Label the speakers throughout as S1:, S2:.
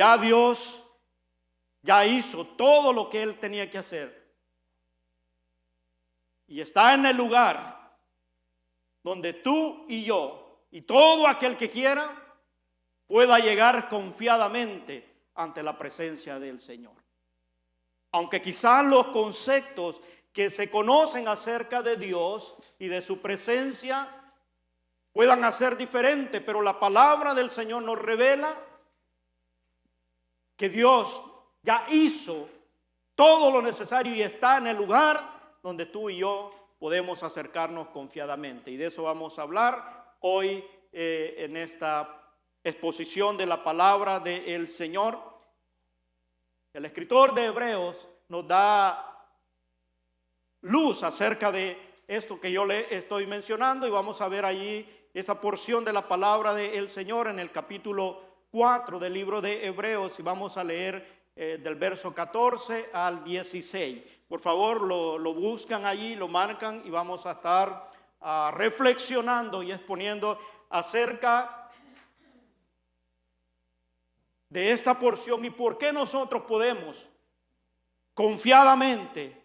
S1: Ya Dios ya hizo todo lo que Él tenía que hacer. Y está en el lugar donde tú y yo y todo aquel que quiera pueda llegar confiadamente ante la presencia del Señor. Aunque quizás los conceptos que se conocen acerca de Dios y de su presencia puedan ser diferentes, pero la palabra del Señor nos revela que Dios ya hizo todo lo necesario y está en el lugar donde tú y yo podemos acercarnos confiadamente. Y de eso vamos a hablar hoy en esta exposición de la palabra del Señor. El escritor de Hebreos nos da luz acerca de esto que yo le estoy mencionando, y vamos a ver allí esa porción de la palabra del Señor en el capítulo 4 del libro de Hebreos, y vamos a leer del verso 14 al 16. Por favor, lo buscan allí, lo marcan, y vamos a estar reflexionando y exponiendo acerca de esta porción y por qué nosotros podemos confiadamente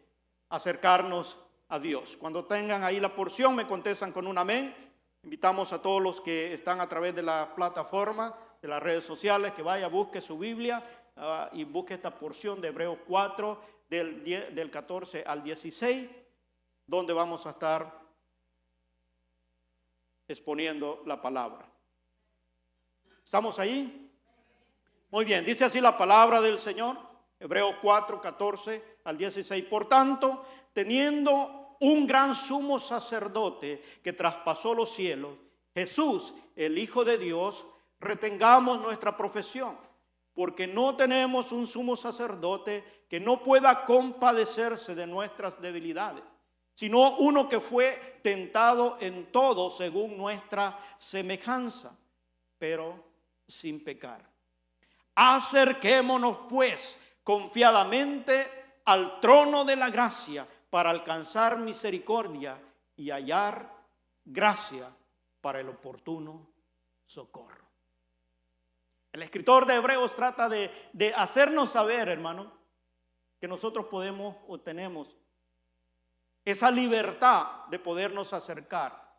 S1: acercarnos a Dios. Cuando tengan ahí la porción, me contestan con un amén. Invitamos a todos los que están a través de la plataforma, de las redes sociales, que vaya, busque su Biblia y busque esta porción de Hebreos 4 del 14 al 16, donde vamos a estar exponiendo la palabra. ¿Estamos ahí? Muy bien, dice así la palabra del Señor, Hebreos 4, 14 al 16. Por tanto, teniendo un gran sumo sacerdote que traspasó los cielos, Jesús, el Hijo de Dios, retengamos nuestra profesión, porque no tenemos un sumo sacerdote que no pueda compadecerse de nuestras debilidades, sino uno que fue tentado en todo según nuestra semejanza, pero sin pecar. Acerquémonos pues confiadamente al trono de la gracia para alcanzar misericordia y hallar gracia para el oportuno socorro. El escritor de Hebreos trata de hacernos saber, hermano, que nosotros podemos o tenemos esa libertad de podernos acercar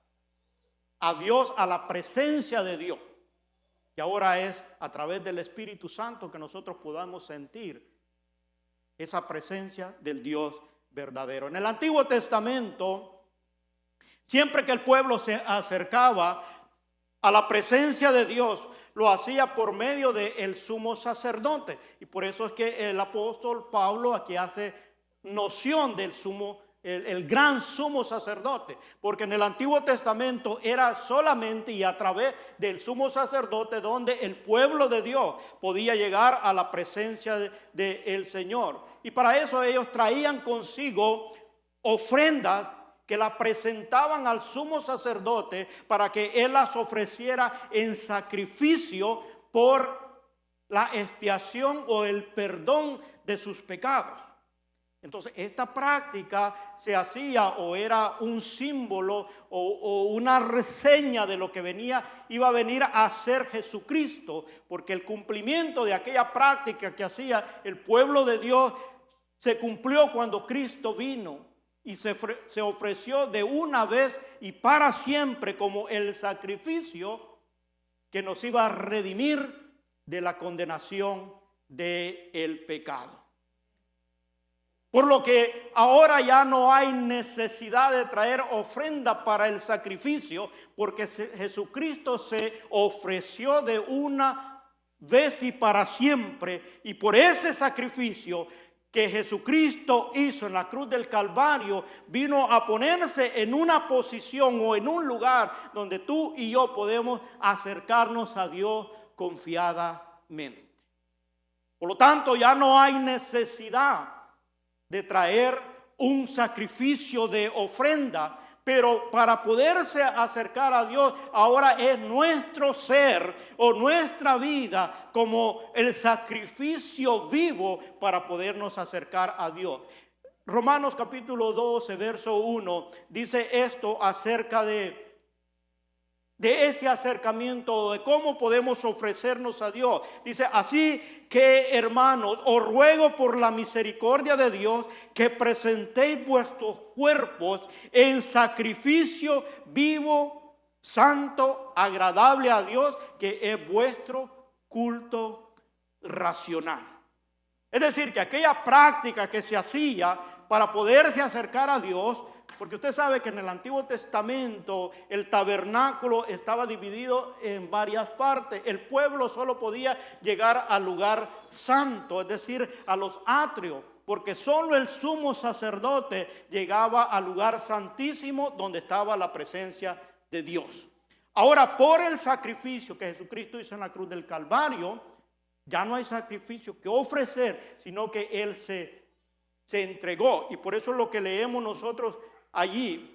S1: a Dios, a la presencia de Dios. Y ahora es a través del Espíritu Santo que nosotros podamos sentir esa presencia del Dios verdadero. En el Antiguo Testamento, siempre que el pueblo se acercaba a la presencia de Dios, lo hacía por medio del sumo sacerdote. Y por eso es que el apóstol Pablo aquí hace noción del el gran sumo sacerdote, porque en el Antiguo Testamento era solamente y a través del sumo sacerdote donde el pueblo de Dios podía llegar a la presencia del Señor. Y para eso ellos traían consigo ofrendas que la presentaban al sumo sacerdote para que él las ofreciera en sacrificio por la expiación o el perdón de sus pecados. Entonces esta práctica se hacía o era un símbolo o una reseña de lo que iba a venir a hacer Jesucristo, porque el cumplimiento de aquella práctica que hacía el pueblo de Dios se cumplió cuando Cristo vino y se ofreció de una vez y para siempre como el sacrificio que nos iba a redimir de la condenación del pecado. Por lo que ahora ya no hay necesidad de traer ofrenda para el sacrificio, porque Jesucristo se ofreció de una vez y para siempre. Y por ese sacrificio que Jesucristo hizo en la cruz del Calvario, vino a ponerse en una posición o en un lugar donde tú y yo podemos acercarnos a Dios confiadamente. Por lo tanto, ya no hay necesidad de traer un sacrificio de ofrenda, pero para poderse acercar a Dios ahora es nuestro ser o nuestra vida como el sacrificio vivo para podernos acercar a Dios. Romanos capítulo 12 verso 1 dice esto acerca de de ese acercamiento, de cómo podemos ofrecernos a Dios. Dice, así que hermanos, os ruego por la misericordia de Dios que presentéis vuestros cuerpos en sacrificio vivo, santo, agradable a Dios, que es vuestro culto racional. Es decir, que aquella práctica que se hacía para poderse acercar a Dios, porque usted sabe que en el Antiguo Testamento el tabernáculo estaba dividido en varias partes. El pueblo solo podía llegar al lugar santo, es decir, a los atrios, porque solo el sumo sacerdote llegaba al lugar santísimo donde estaba la presencia de Dios. Ahora, por el sacrificio que Jesucristo hizo en la cruz del Calvario, ya no hay sacrificio que ofrecer, sino que Él se entregó. Y por eso es lo que leemos nosotros allí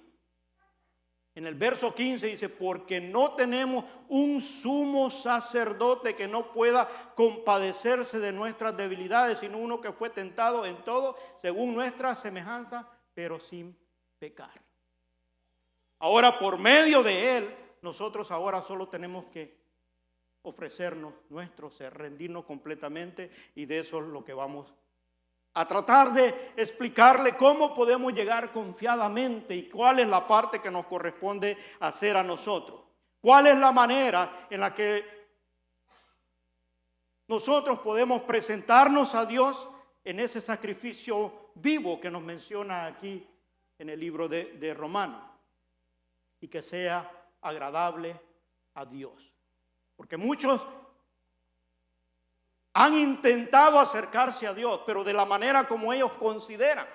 S1: en el verso 15, dice, porque no tenemos un sumo sacerdote que no pueda compadecerse de nuestras debilidades, sino uno que fue tentado en todo según nuestra semejanza, pero sin pecar. Ahora, por medio de Él, nosotros ahora solo tenemos que ofrecernos nuestro ser, rendirnos completamente, y de eso es lo que vamos a tratar de explicarle cómo podemos llegar confiadamente y cuál es la parte que nos corresponde hacer a nosotros. Cuál es la manera en la que nosotros podemos presentarnos a Dios en ese sacrificio vivo que nos menciona aquí en el libro de Romanos, y que sea agradable a Dios. Porque muchos han intentado acercarse a Dios, pero de la manera como ellos consideran,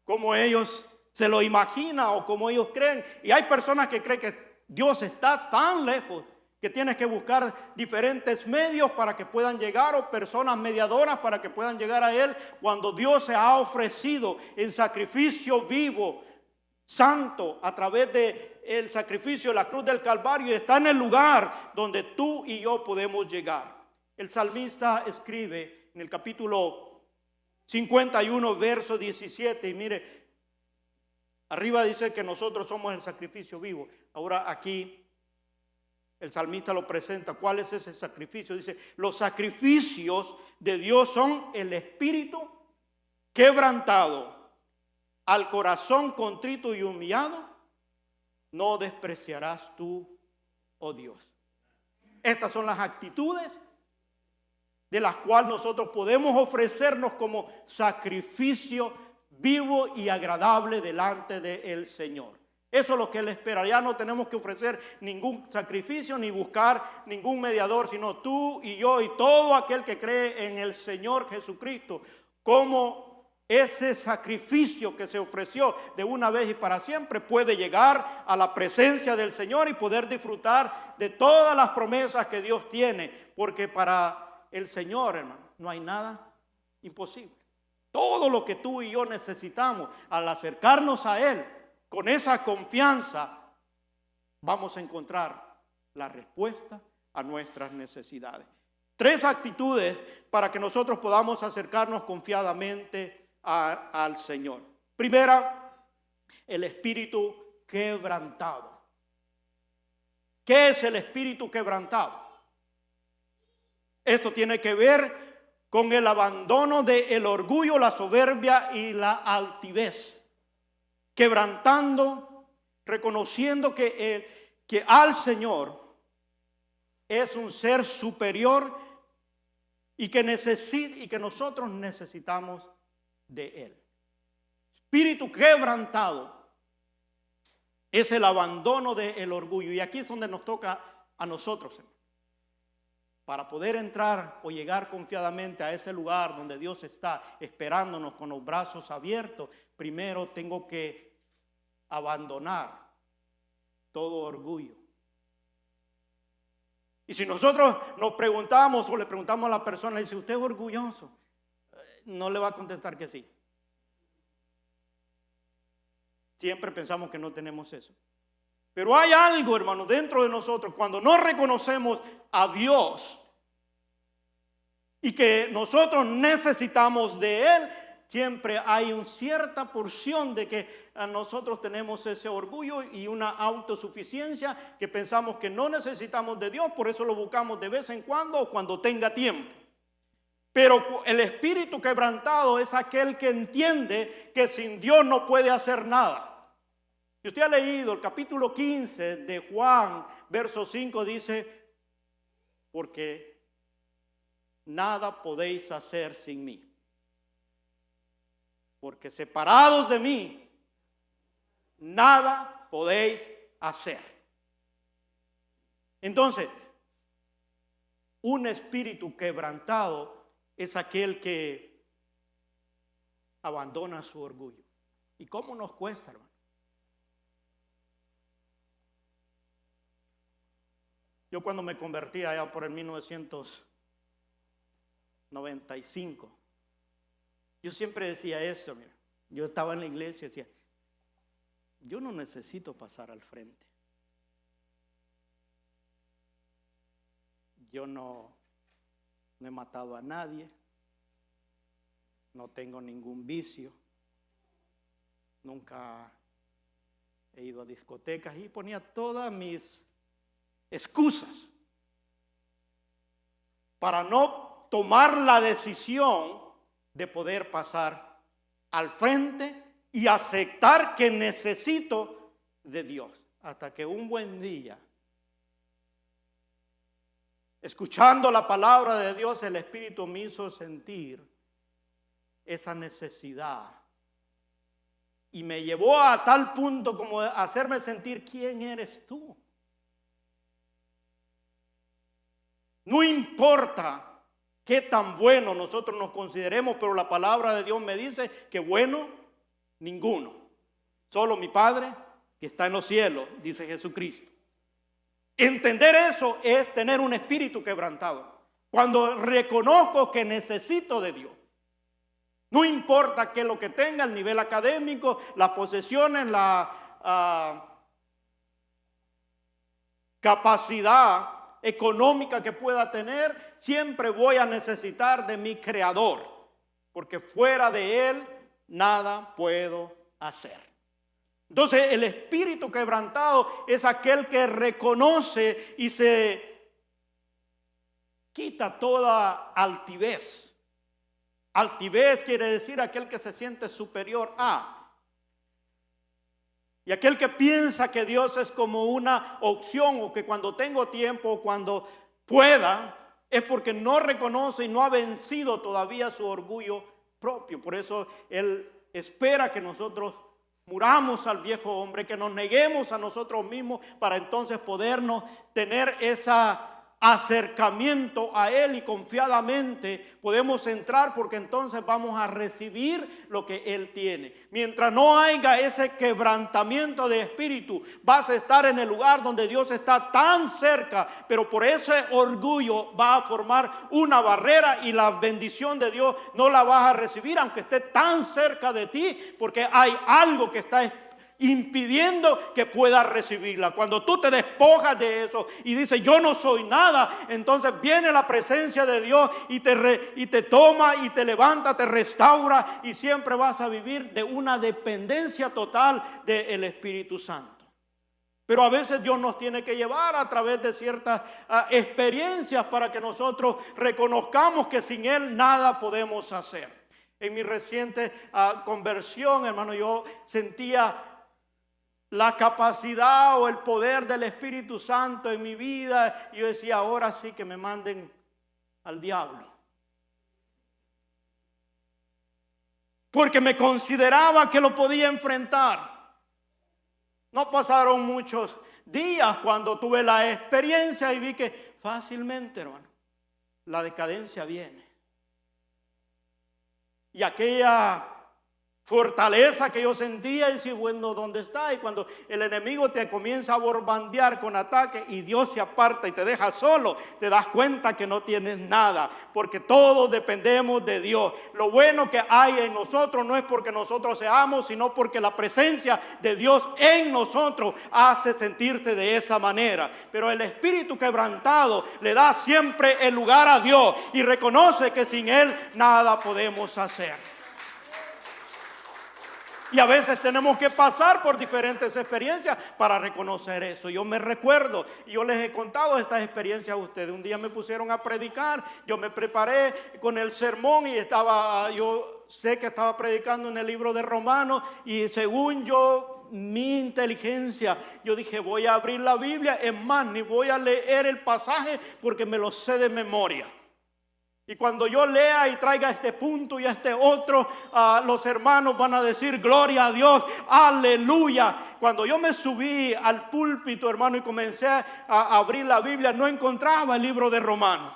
S1: como ellos se lo imaginan o como ellos creen. Y hay personas que creen que Dios está tan lejos que tienes que buscar diferentes medios para que puedan llegar, o personas mediadoras para que puedan llegar a Él, cuando Dios se ha ofrecido en sacrificio vivo, santo, a través de el sacrificio de la cruz del Calvario, y está en el lugar donde tú y yo podemos llegar. El salmista escribe en el capítulo 51, verso 17, y mire, arriba dice que nosotros somos el sacrificio vivo. Ahora aquí el salmista lo presenta. ¿Cuál es ese sacrificio? Dice, los sacrificios de Dios son el espíritu quebrantado, al corazón contrito y humillado no despreciarás tú, oh Dios. Estas son las actitudes de las cuales nosotros podemos ofrecernos como sacrificio vivo y agradable delante del Señor. Eso es lo que Él espera. Ya no tenemos que ofrecer ningún sacrificio ni buscar ningún mediador, sino tú y yo y todo aquel que cree en el Señor Jesucristo como ese sacrificio que se ofreció de una vez y para siempre, puede llegar a la presencia del Señor y poder disfrutar de todas las promesas que Dios tiene. Porque para el Señor, hermano, no hay nada imposible. Todo lo que tú y yo necesitamos, al acercarnos a Él con esa confianza, vamos a encontrar la respuesta a nuestras necesidades. 3 actitudes para que nosotros podamos acercarnos confiadamente al Señor. Primera, el espíritu quebrantado. ¿Qué es el espíritu quebrantado? Esto tiene que ver con el abandono del orgullo, la soberbia y la altivez. Quebrantando, reconociendo que al Señor es un ser superior y que nosotros necesitamos de Él. Espíritu quebrantado es el abandono del orgullo. Y aquí es donde nos toca a nosotros, hermano. Para poder entrar o llegar confiadamente a ese lugar donde Dios está esperándonos con los brazos abiertos, primero tengo que abandonar todo orgullo. Y si nosotros nos preguntamos o le preguntamos a la persona, dice, ¿usted es orgulloso? No le va a contestar que sí. Siempre pensamos que no tenemos eso. Pero hay algo, hermano, dentro de nosotros, cuando no reconocemos a Dios y que nosotros necesitamos de Él, siempre hay una cierta porción de que nosotros tenemos ese orgullo y una autosuficiencia que pensamos que no necesitamos de Dios, por eso lo buscamos de vez en cuando o cuando tenga tiempo. Pero el espíritu quebrantado es aquel que entiende que sin Dios no puede hacer nada. Si usted ha leído el capítulo 15 de Juan, verso 5, dice, porque nada podéis hacer sin mí. Porque separados de mí, nada podéis hacer. Entonces, un espíritu quebrantado es aquel que abandona su orgullo. ¿Y cómo nos cuesta, hermano? Yo cuando me convertí allá por el 1995, yo siempre decía esto, mira, yo estaba en la iglesia y decía, yo no necesito pasar al frente. Yo no he matado a nadie, no tengo ningún vicio, nunca he ido a discotecas y ponía todas mis excusas para no tomar la decisión de poder pasar al frente y aceptar que necesito de Dios. Hasta que un buen día, escuchando la palabra de Dios, el Espíritu me hizo sentir esa necesidad y me llevó a tal punto como hacerme sentir, ¿quién eres tú? No importa qué tan bueno nosotros nos consideremos, pero la palabra de Dios me dice que bueno, ninguno. Solo mi Padre que está en los cielos, dice Jesucristo. Entender eso es tener un espíritu quebrantado. Cuando reconozco que necesito de Dios. No importa qué es lo que tenga, el nivel académico, las posesiones, la capacidad económica que pueda tener, siempre voy a necesitar de mi Creador, porque fuera de Él nada puedo hacer. Entonces el espíritu quebrantado es aquel que reconoce y se quita toda altivez. Altivez quiere decir aquel que se siente superior a. Y aquel que piensa que Dios es como una opción o que cuando tengo tiempo o cuando pueda, es porque no reconoce y no ha vencido todavía su orgullo propio. Por eso Él espera que nosotros muramos al viejo hombre, que nos neguemos a nosotros mismos para entonces podernos tener ese acercamiento a Él y confiadamente podemos entrar, porque entonces vamos a recibir lo que Él tiene. Mientras no haya ese quebrantamiento de espíritu, vas a estar en el lugar donde Dios está tan cerca, pero por ese orgullo va a formar una barrera y la bendición de Dios no la vas a recibir aunque esté tan cerca de ti, porque hay algo que está impidiendo que puedas recibirla. Cuando tú te despojas de eso y dices yo no soy nada, entonces viene la presencia de Dios y te toma y te levanta, te restaura, y siempre vas a vivir de una dependencia total del Espíritu Santo. Pero a veces Dios nos tiene que llevar a través de ciertas experiencias para que nosotros reconozcamos que sin Él nada podemos hacer. En mi reciente conversión, hermano, yo sentía la capacidad o el poder del Espíritu Santo en mi vida. Y yo decía, ahora sí que me manden al diablo. Porque me consideraba que lo podía enfrentar. No pasaron muchos días cuando tuve la experiencia y vi que fácilmente, hermano, la decadencia viene. Y aquella fortaleza que yo sentía, y decía, bueno, ¿dónde está? Y cuando el enemigo te comienza a bombardear con ataques y Dios se aparta y te deja solo, te das cuenta que no tienes nada, porque todos dependemos de Dios. Lo bueno que hay en nosotros no es porque nosotros seamos, sino porque la presencia de Dios en nosotros hace sentirte de esa manera. Pero el espíritu quebrantado le da siempre el lugar a Dios y reconoce que sin Él nada podemos hacer. Y a veces tenemos que pasar por diferentes experiencias para reconocer eso. Yo me recuerdo, y yo les he contado estas experiencias a ustedes. Un día me pusieron a predicar, yo me preparé con el sermón y yo sé que estaba predicando en el libro de Romanos, y según mi inteligencia, yo dije, voy a abrir la Biblia, es más, ni voy a leer el pasaje porque me lo sé de memoria. Y cuando yo lea y traiga este punto y este otro, los hermanos van a decir, gloria a Dios, aleluya. Cuando yo me subí al púlpito, hermano, y comencé a abrir la Biblia, no encontraba el libro de Romanos.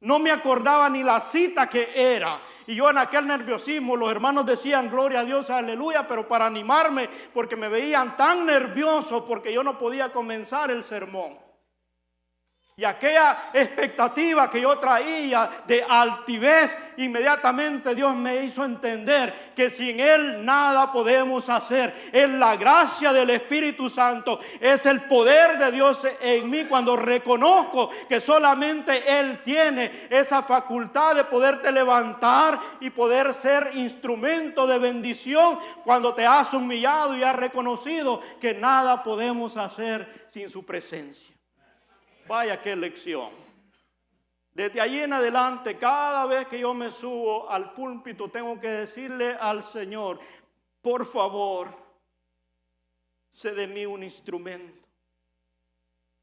S1: No me acordaba ni la cita que era. Y yo en aquel nerviosismo, los hermanos decían, gloria a Dios, aleluya, pero para animarme, porque me veían tan nervioso, porque yo no podía comenzar el sermón. Y aquella expectativa que yo traía de altivez, inmediatamente Dios me hizo entender que sin Él nada podemos hacer. Es la gracia del Espíritu Santo, es el poder de Dios en mí cuando reconozco que solamente Él tiene esa facultad de poderte levantar y poder ser instrumento de bendición cuando te has humillado y has reconocido que nada podemos hacer sin su presencia. Vaya qué lección. Desde allí en adelante, cada vez que yo me subo al púlpito, tengo que decirle al Señor, por favor, sé de mí un instrumento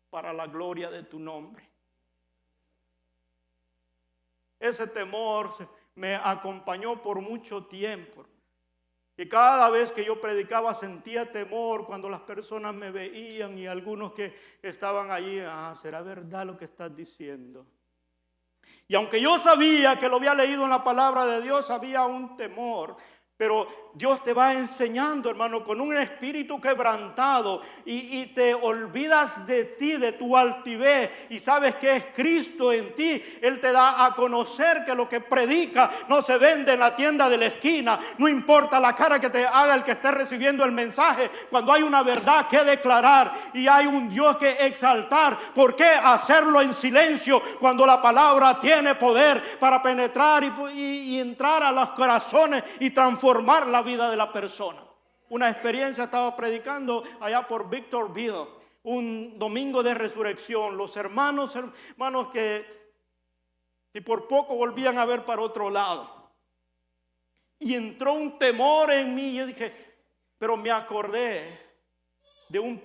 S1: para la gloria de tu nombre. Ese temor me acompañó por mucho tiempo. Y cada vez que yo predicaba sentía temor cuando las personas me veían, y algunos que estaban allí, ¿será verdad lo que estás diciendo? Y aunque yo sabía que lo había leído en la palabra de Dios, había un temor. Pero Dios te va enseñando, hermano, con un espíritu quebrantado, y te olvidas de ti, de tu altivez, y sabes que es Cristo en ti. Él te da a conocer que lo que predica no se vende en la tienda de la esquina. No importa la cara que te haga el que esté recibiendo el mensaje, cuando hay una verdad que declarar y hay un Dios que exaltar, ¿por qué hacerlo en silencio cuando la palabra tiene poder para penetrar y entrar a los corazones y transformar la vida de la persona? Una experiencia, estaba predicando allá por Victorville, un domingo de resurrección. Los hermanos que si por poco volvían a ver para otro lado. Y entró un temor en mí. Yo dije, pero me acordé de un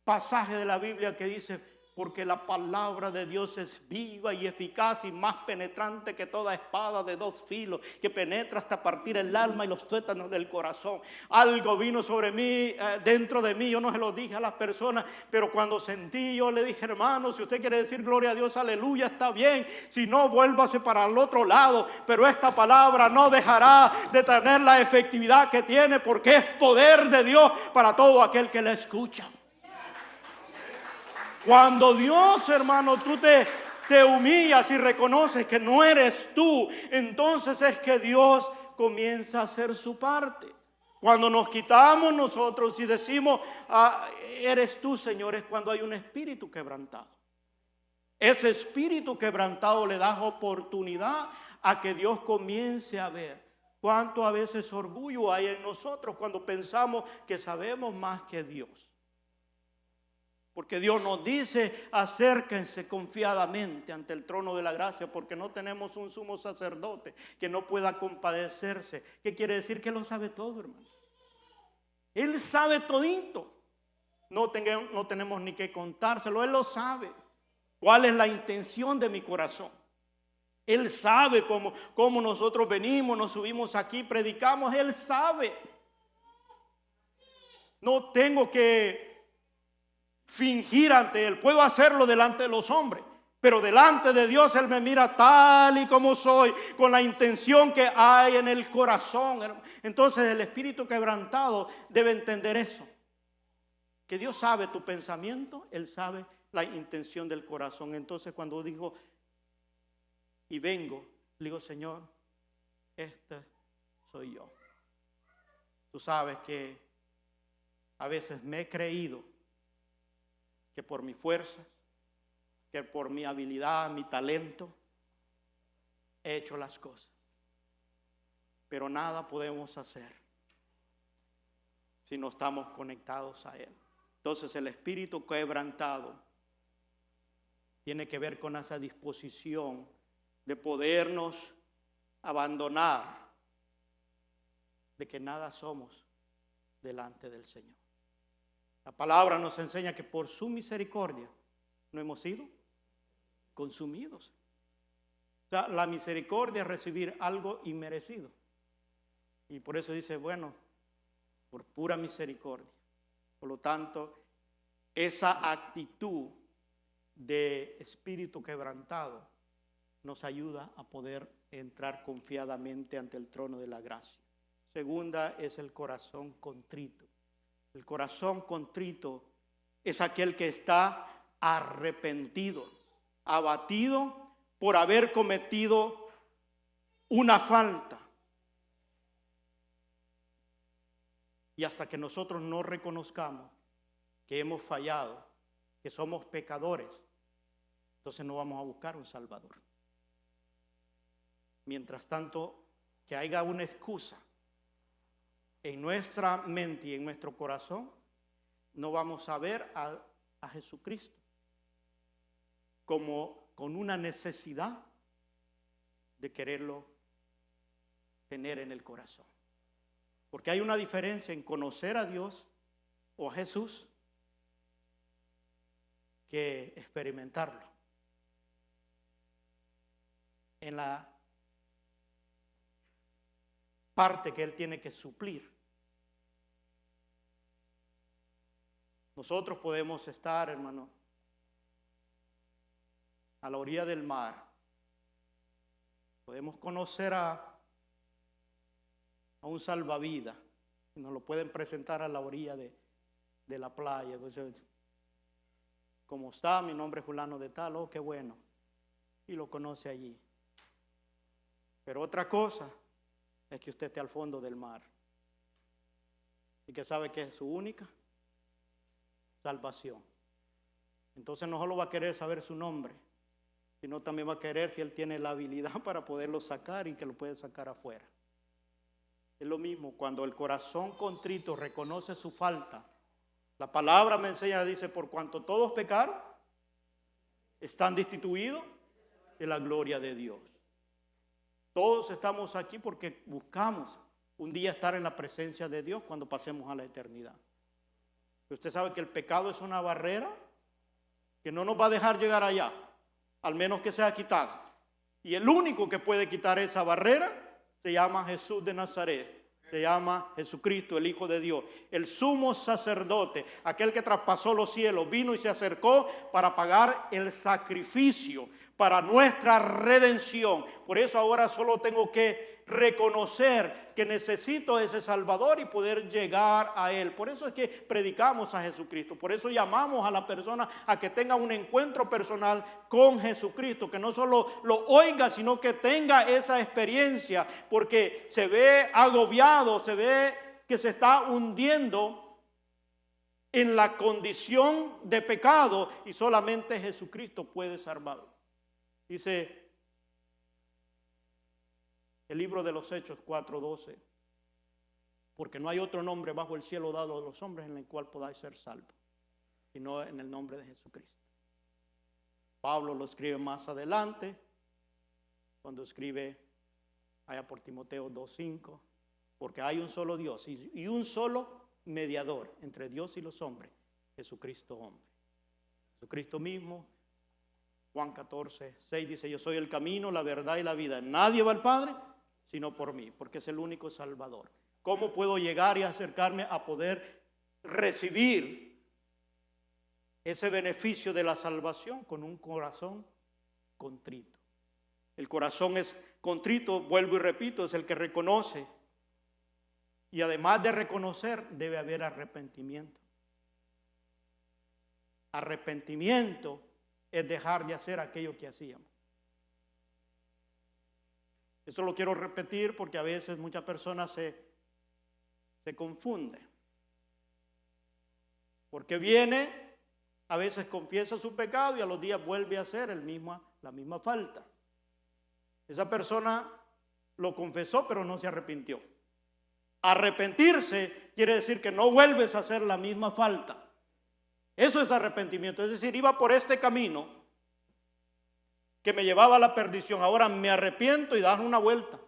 S1: pasaje de la Biblia que dice, porque la palabra de Dios es viva y eficaz y más penetrante que toda espada de dos filos, que penetra hasta partir el alma y los tuétanos del corazón. Algo vino sobre mí, dentro de mí. Yo no se lo dije a las personas, pero cuando sentí, yo le dije, hermano, si usted quiere decir gloria a Dios, aleluya, está bien. Si no, vuélvase para el otro lado. Pero esta palabra no dejará de tener la efectividad que tiene, porque es poder de Dios para todo aquel que la escucha. Cuando Dios, hermano, tú te humillas y reconoces que no eres tú, entonces es que Dios comienza a hacer su parte. Cuando nos quitamos nosotros y decimos, eres tú, Señor, es cuando hay un espíritu quebrantado. Ese espíritu quebrantado le da oportunidad a que Dios comience a ver cuánto a veces orgullo hay en nosotros cuando pensamos que sabemos más que Dios. Porque Dios nos dice, acérquense confiadamente ante el trono de la gracia, porque no tenemos un sumo sacerdote que no pueda compadecerse. ¿Qué quiere decir? Que lo sabe todo, hermano. Él sabe todito. No tenemos ni que contárselo, Él lo sabe. ¿Cuál es la intención de mi corazón? Él sabe cómo nosotros venimos, nos subimos aquí, predicamos. Él sabe. No tengo que fingir ante Él. Puedo hacerlo delante de los hombres, pero delante de Dios Él me mira tal y como soy, con la intención que hay en el corazón. Entonces el espíritu quebrantado debe entender eso, que Dios sabe tu pensamiento, Él sabe la intención del corazón. Entonces cuando digo y vengo, le digo, Señor, este soy yo. Tú sabes que a veces me he creído que por mis fuerzas, que por mi habilidad, mi talento, he hecho las cosas. Pero nada podemos hacer si no estamos conectados a Él. Entonces el espíritu quebrantado tiene que ver con esa disposición de podernos abandonar, de que nada somos delante del Señor. La palabra nos enseña que por su misericordia no hemos sido consumidos. O sea, la misericordia es recibir algo inmerecido. Y por eso dice, bueno, por pura misericordia. Por lo tanto, esa actitud de espíritu quebrantado nos ayuda a poder entrar confiadamente ante el trono de la gracia. Segunda es el corazón contrito. El corazón contrito es aquel que está arrepentido, abatido por haber cometido una falta. Y hasta que nosotros no reconozcamos que hemos fallado, que somos pecadores, entonces no vamos a buscar un Salvador. Mientras tanto, que haya una excusa en nuestra mente y en nuestro corazón, no vamos a ver a Jesucristo como con una necesidad de quererlo tener en el corazón. Porque hay una diferencia en conocer a Dios o a Jesús que experimentarlo. En la parte que Él tiene que suplir. Nosotros podemos estar, hermano, a la orilla del mar. Podemos conocer a un salvavidas. Nos lo pueden presentar a la orilla de la playa. Entonces, ¿cómo está? Mi nombre es fulano de tal. Oh, qué bueno. Y lo conoce allí. Pero otra cosa es que usted esté al fondo del mar y que sabe que es su única salvación. Entonces no solo va a querer saber su nombre, sino también va a querer si Él tiene la habilidad para poderlo sacar y que lo puede sacar afuera. Es lo mismo cuando el corazón contrito reconoce su falta. La palabra me enseña, dice, por cuanto todos pecaron, están destituidos de la gloria de Dios. Todos estamos aquí porque buscamos un día estar en la presencia de Dios cuando pasemos a la eternidad. Usted sabe que el pecado es una barrera que no nos va a dejar llegar allá, al menos que sea quitada. Y el único que puede quitar esa barrera se llama Jesús de Nazaret. Se llama Jesucristo, el Hijo de Dios, el sumo sacerdote, aquel que traspasó los cielos, vino y se acercó para pagar el sacrificio para nuestra redención. Por eso ahora solo tengo que reconocer que necesito ese Salvador y poder llegar a Él. Por eso es que predicamos a Jesucristo. Por eso llamamos a la persona a que tenga un encuentro personal con Jesucristo. Que no solo lo oiga, sino que tenga esa experiencia. Porque se ve agobiado, se ve que se está hundiendo en la condición de pecado. Y solamente Jesucristo puede salvarlo. Dice el libro de los Hechos 4:12, porque no hay otro nombre bajo el cielo dado a los hombres en el cual podáis ser salvos, sino en el nombre de Jesucristo. Pablo lo escribe más adelante, cuando escribe allá por Timoteo 2:5, porque hay un solo Dios y un solo mediador entre Dios y los hombres, Jesucristo hombre. Jesucristo mismo. Juan 14:6 dice, yo soy el camino, la verdad y la vida. Nadie va al Padre sino por mí, porque es el único Salvador. ¿Cómo puedo llegar y acercarme a poder recibir ese beneficio de la salvación? Con un corazón contrito. El corazón es contrito, vuelvo y repito, es el que reconoce. Y además de reconocer, debe haber arrepentimiento. Arrepentimiento es dejar de hacer aquello que hacíamos. Eso lo quiero repetir porque a veces muchas personas se confunden. Porque viene, a veces confiesa su pecado y a los días vuelve a hacer la misma falta. Esa persona lo confesó pero no se arrepintió. Arrepentirse quiere decir que no vuelves a hacer la misma falta. Eso es arrepentimiento. Es decir, iba por este camino que me llevaba a la perdición. Ahora me arrepiento y das una vuelta.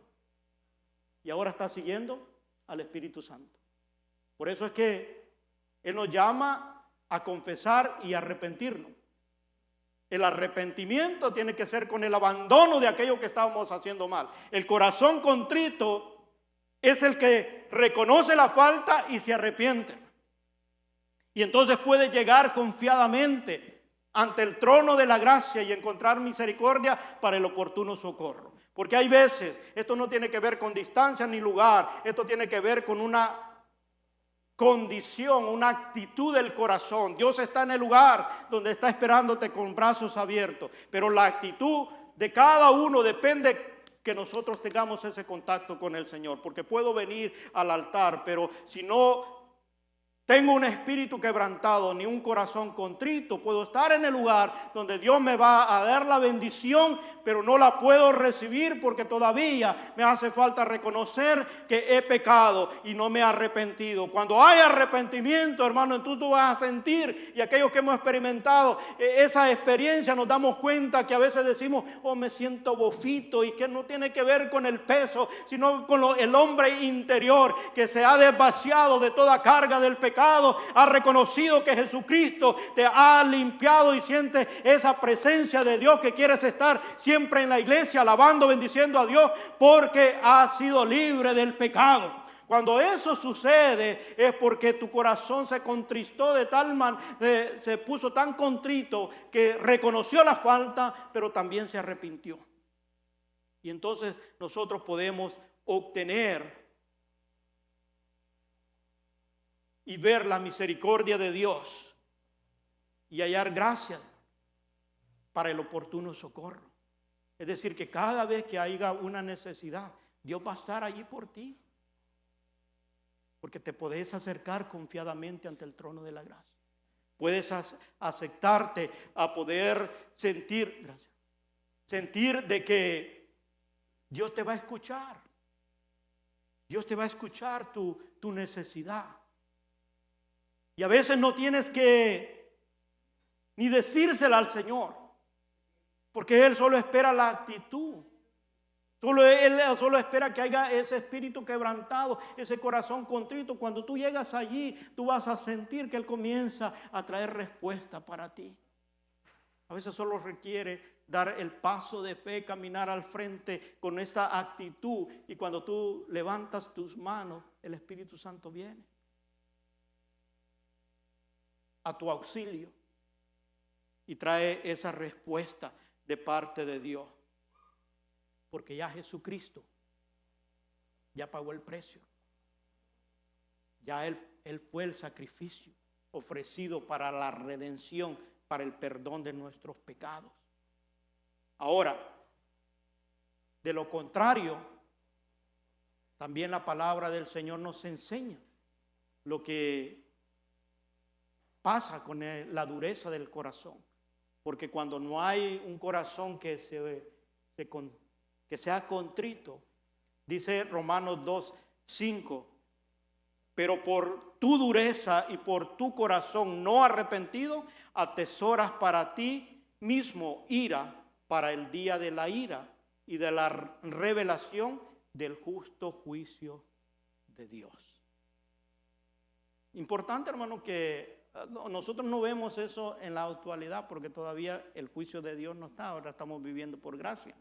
S1: Y ahora estás siguiendo al Espíritu Santo. Por eso es que Él nos llama a confesar y arrepentirnos. El arrepentimiento tiene que ser con el abandono de aquello que estábamos haciendo mal. El corazón contrito es el que reconoce la falta y se arrepiente. Y entonces puede llegar confiadamente ante el trono de la gracia y encontrar misericordia para el oportuno socorro. Porque hay veces, esto no tiene que ver con distancia ni lugar, esto tiene que ver con una condición, una actitud del corazón. Dios está en el lugar donde está esperándote con brazos abiertos, pero la actitud de cada uno depende que nosotros tengamos ese contacto con el Señor, porque puedo venir al altar, pero si no tengo un espíritu quebrantado ni un corazón contrito, puedo estar en el lugar donde Dios me va a dar la bendición, pero no la puedo recibir porque todavía me hace falta reconocer que he pecado y no me he arrepentido. Cuando hay arrepentimiento, hermano, tú vas a sentir, y aquellos que hemos experimentado esa experiencia nos damos cuenta que a veces decimos, oh, me siento bofito, y que no tiene que ver con el peso, sino con el hombre interior que se ha desvaciado de toda carga del pecado. Ha reconocido que Jesucristo te ha limpiado y sientes esa presencia de Dios, que quieres estar siempre en la iglesia alabando, bendiciendo a Dios porque has sido libre del pecado. Cuando eso sucede es porque tu corazón se contristó de tal manera, se puso tan contrito que reconoció la falta, pero también se arrepintió. Y entonces nosotros podemos obtener y ver la misericordia de Dios y hallar gracia para el oportuno socorro. Es decir, que cada vez que haya una necesidad, Dios va a estar allí por ti, porque te puedes acercar confiadamente ante el trono de la gracia. Puedes aceptarte a poder sentir de que Dios te va a escuchar. Dios te va a escuchar tu necesidad. Y a veces no tienes que ni decírsela al Señor, porque Él solo espera la actitud. Él solo espera que haya ese espíritu quebrantado, ese corazón contrito. Cuando tú llegas allí, tú vas a sentir que Él comienza a traer respuesta para ti. A veces solo requiere dar el paso de fe, caminar al frente con esa actitud. Y cuando tú levantas tus manos, el Espíritu Santo viene a tu auxilio y trae esa respuesta de parte de Dios, porque ya Jesucristo ya pagó el precio, ya él fue el sacrificio ofrecido para la redención, para el perdón de nuestros pecados. Ahora, de lo contrario, también la palabra del Señor nos enseña lo que pasa con la dureza del corazón, porque cuando no hay un corazón que sea contrito, dice Romanos 2:5, pero por tu dureza y por tu corazón no arrepentido, atesoras para ti mismo ira para el día de la ira y de la revelación del justo juicio de Dios. Importante, hermano, que nosotros no vemos eso en la actualidad, porque todavía el juicio de Dios no está. Ahora estamos viviendo por gracia,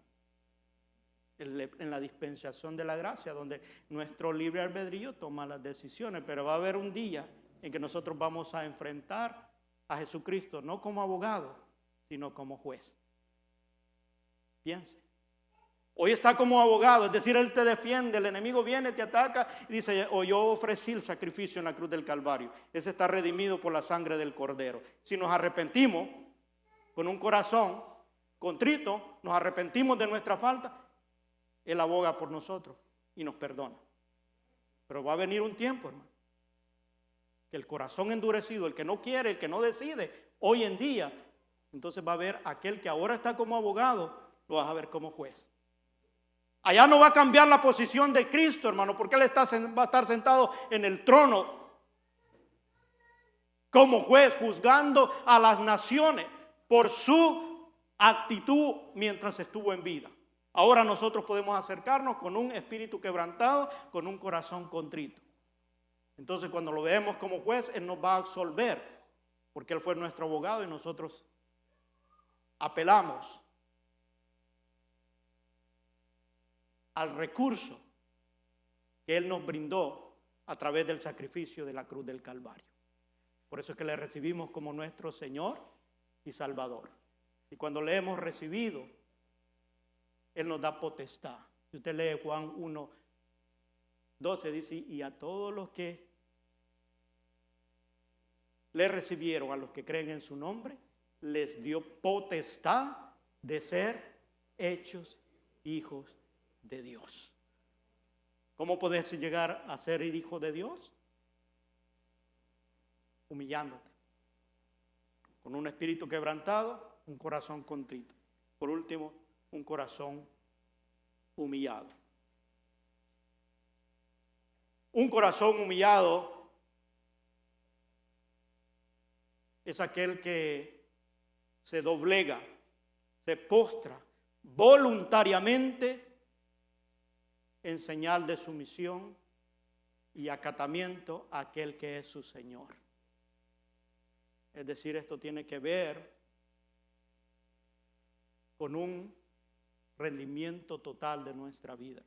S1: en la dispensación de la gracia, donde nuestro libre albedrío toma las decisiones. Pero va a haber un día en que nosotros vamos a enfrentar a Jesucristo, no como abogado, sino como juez. Piense. Hoy está como abogado, es decir, Él te defiende, el enemigo viene, te ataca y dice, yo ofrecí el sacrificio en la cruz del Calvario. Ese está redimido por la sangre del Cordero. Si nos arrepentimos con un corazón contrito, nos arrepentimos de nuestra falta, Él aboga por nosotros y nos perdona. Pero va a venir un tiempo, hermano, que el corazón endurecido, el que no quiere, el que no decide, hoy en día, entonces va a haber aquel que ahora está como abogado, lo vas a ver como juez. Allá no va a cambiar la posición de Cristo, hermano, porque Él va a estar sentado en el trono como juez, juzgando a las naciones por su actitud mientras estuvo en vida. Ahora nosotros podemos acercarnos con un espíritu quebrantado, con un corazón contrito. Entonces cuando lo vemos como juez, Él nos va a absolver, porque Él fue nuestro abogado y nosotros apelamos al recurso que Él nos brindó a través del sacrificio de la cruz del Calvario. Por eso es que le recibimos como nuestro Señor y Salvador. Y cuando le hemos recibido, Él nos da potestad. Si usted lee Juan 1:12, dice, y a todos los que le recibieron, a los que creen en su nombre, les dio potestad de ser hechos hijos de Dios. ¿Cómo puedes llegar a ser hijo de Dios? Humillándote, con un espíritu quebrantado, un corazón contrito. Por último, un corazón humillado. Un corazón humillado es aquel que se doblega, se postra voluntariamente en señal de sumisión y acatamiento a aquel que es su Señor. Es decir, esto tiene que ver con un rendimiento total de nuestra vida.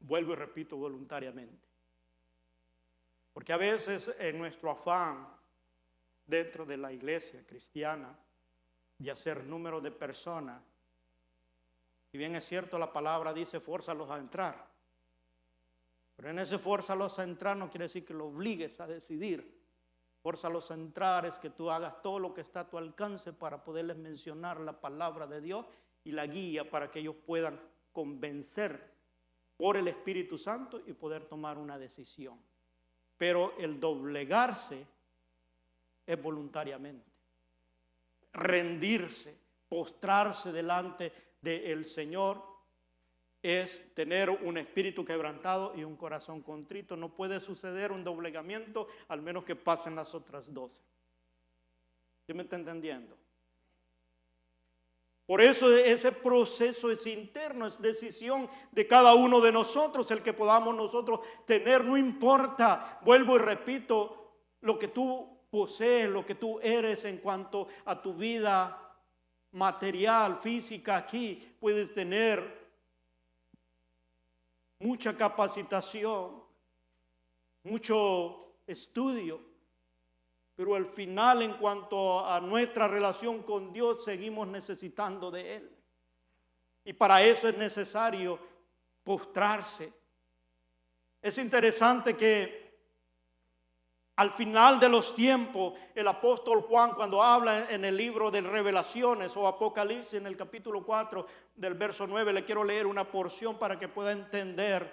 S1: Vuelvo y repito, voluntariamente. Porque a veces en nuestro afán dentro de la iglesia cristiana de hacer número de personas, si bien es cierto la palabra dice fórzalos a entrar, pero en ese fórzalos a entrar no quiere decir que lo obligues a decidir. Fórzalos a entrar es que tú hagas todo lo que está a tu alcance para poderles mencionar la palabra de Dios y la guía para que ellos puedan convencer por el Espíritu Santo y poder tomar una decisión. Pero el doblegarse es voluntariamente. Rendirse, postrarse delante del Señor es tener un espíritu quebrantado y un corazón contrito. No puede suceder un doblegamiento al menos que pasen las otras 12. ¿Sí me está entendiendo? Por eso ese proceso es interno, es decisión de cada uno de nosotros, el que podamos nosotros tener, no importa, vuelvo y repito, lo que tú posees, lo que tú eres en cuanto a tu vida material, física, aquí puedes tener mucha capacitación, mucho estudio, pero al final en cuanto a nuestra relación con Dios seguimos necesitando de Él. Y para eso es necesario postrarse. Es interesante que al final de los tiempos, el apóstol Juan, cuando habla en el libro de Revelaciones o Apocalipsis, en el capítulo 4 del verso 9, le quiero leer una porción para que pueda entender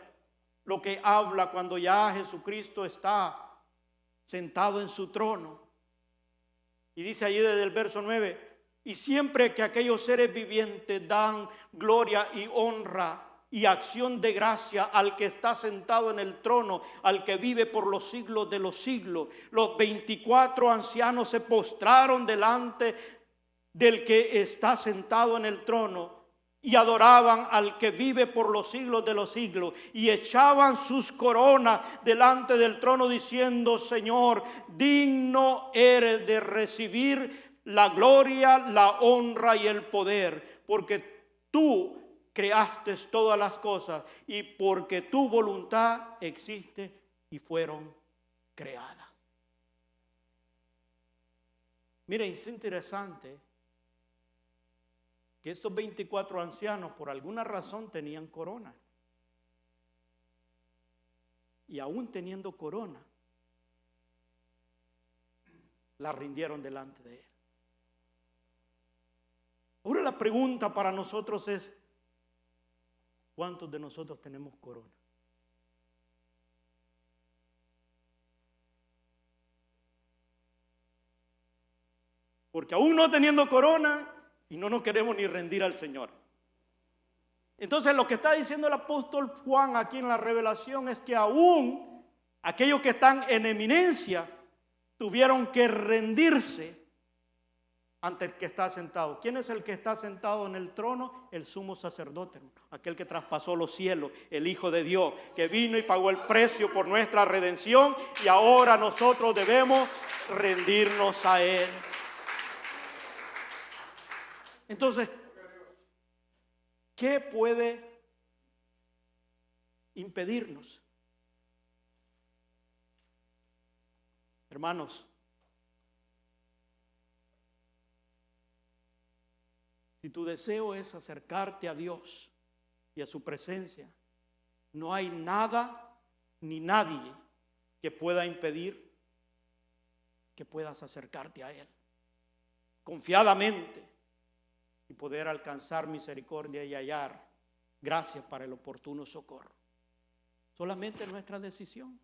S1: lo que habla cuando ya Jesucristo está sentado en su trono. Y dice allí desde el verso 9, y siempre que aquellos seres vivientes dan gloria y honra y acción de gracia al que está sentado en el trono, al que vive por los siglos de los siglos, los 24 ancianos se postraron delante del que está sentado en el trono y adoraban al que vive por los siglos de los siglos y echaban sus coronas delante del trono diciendo: Señor, digno eres de recibir la gloria, la honra y el poder, porque tú creaste todas las cosas y porque tu voluntad existe y fueron creadas. Miren, es interesante que estos 24 ancianos por alguna razón tenían corona. Y aún teniendo corona, la rindieron delante de Él. Ahora la pregunta para nosotros es: ¿cuántos de nosotros tenemos corona? Porque aún no teniendo corona y no nos queremos ni rendir al Señor. Entonces lo que está diciendo el apóstol Juan aquí en la revelación es que aún aquellos que están en eminencia tuvieron que rendirse ante el que está sentado. ¿Quién es el que está sentado en el trono? El sumo sacerdote, aquel que traspasó los cielos, el Hijo de Dios, que vino y pagó el precio por nuestra redención, y ahora nosotros debemos rendirnos a Él. Entonces, ¿qué puede impedirnos? Hermanos, si tu deseo es acercarte a Dios y a su presencia, no hay nada ni nadie que pueda impedir que puedas acercarte a Él confiadamente y poder alcanzar misericordia y hallar gracias para el oportuno socorro. Solamente nuestra decisión.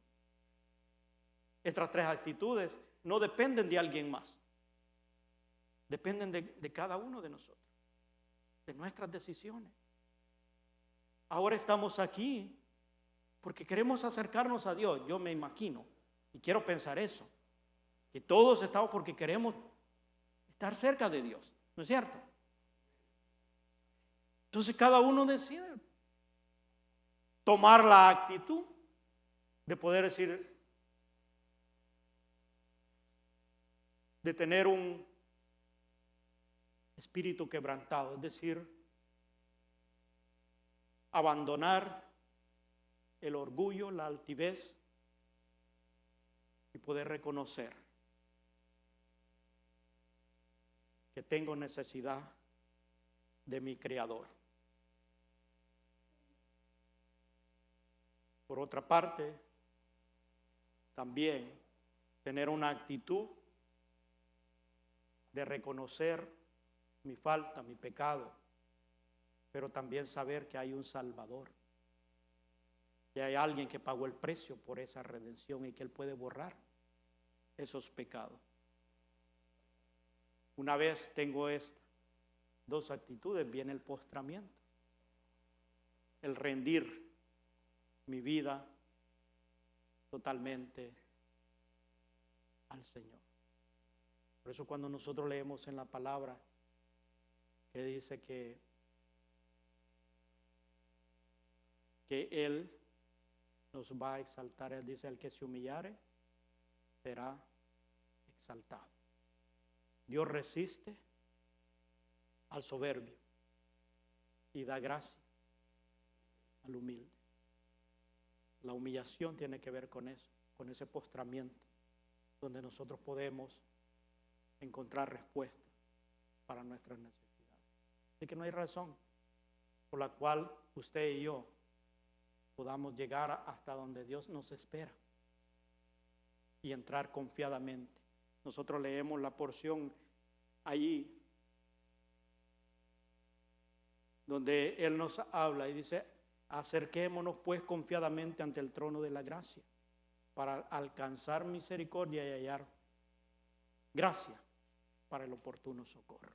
S1: Estas tres actitudes no dependen de alguien más. Dependen de cada uno de nosotros, de nuestras decisiones. Ahora estamos aquí porque queremos acercarnos a Dios. Yo me imagino y quiero pensar eso, que todos estamos porque queremos estar cerca de Dios, ¿no es cierto? Entonces cada uno decide tomar la actitud de poder decir, de tener un espíritu quebrantado, es decir, abandonar el orgullo, la altivez y poder reconocer que tengo necesidad de mi Creador. Por otra parte, también tener una actitud de reconocer mi falta, mi pecado, pero también saber que hay un Salvador, que hay alguien que pagó el precio por esa redención y que Él puede borrar esos pecados. Una vez tengo estas dos actitudes, viene el postramiento, el rendir mi vida totalmente al Señor. Por eso cuando nosotros leemos en la palabra que dice que Él nos va a exaltar, Él dice, el que se humillare será exaltado. Dios resiste al soberbio y da gracia al humilde. La humillación tiene que ver con eso, con ese postramiento, donde nosotros podemos encontrar respuesta para nuestras necesidades. Así que no hay razón por la cual usted y yo podamos llegar hasta donde Dios nos espera y entrar confiadamente. Nosotros leemos la porción allí donde Él nos habla y dice: acerquémonos pues confiadamente ante el trono de la gracia para alcanzar misericordia y hallar gracia para el oportuno socorro.